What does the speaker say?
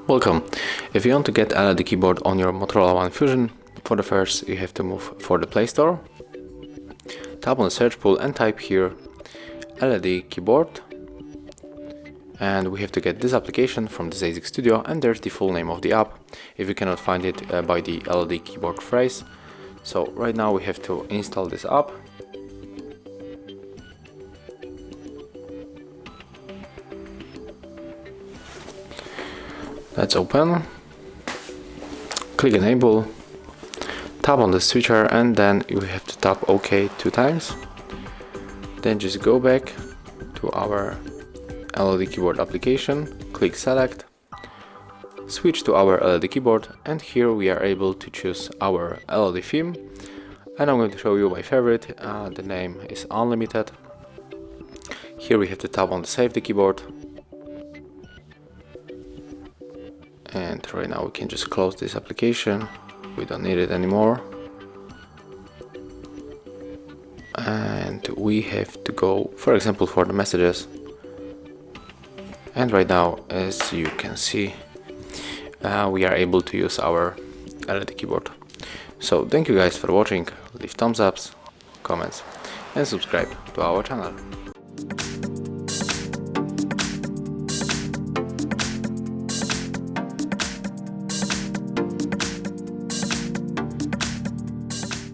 Welcome. If you want to get LED keyboard on your Motorola One Fusion, for the first you have to move for the Play Store, tap on the search pool and type here LED keyboard, and we have to get this application from the Zazic Studio, and there's the full name of the app if you cannot find it by the LED keyboard phrase. So right now we have to install this app. Let's open, click enable, tap on the switcher, and then you have to tap OK 2 times. Then just go back to our LED keyboard application, click select, switch to our LED keyboard, and here we are able to choose our LED theme. And I'm going to show you my favorite, the name is Unlimited. Here we have to tap on the save the keyboard. And right now we can just close this application, we don't need it anymore. And we have to go, for example, for the messages. And right now, as you can see, we are able to use our LED keyboard. So thank you guys for watching, leave thumbs ups, comments and subscribe to our channel.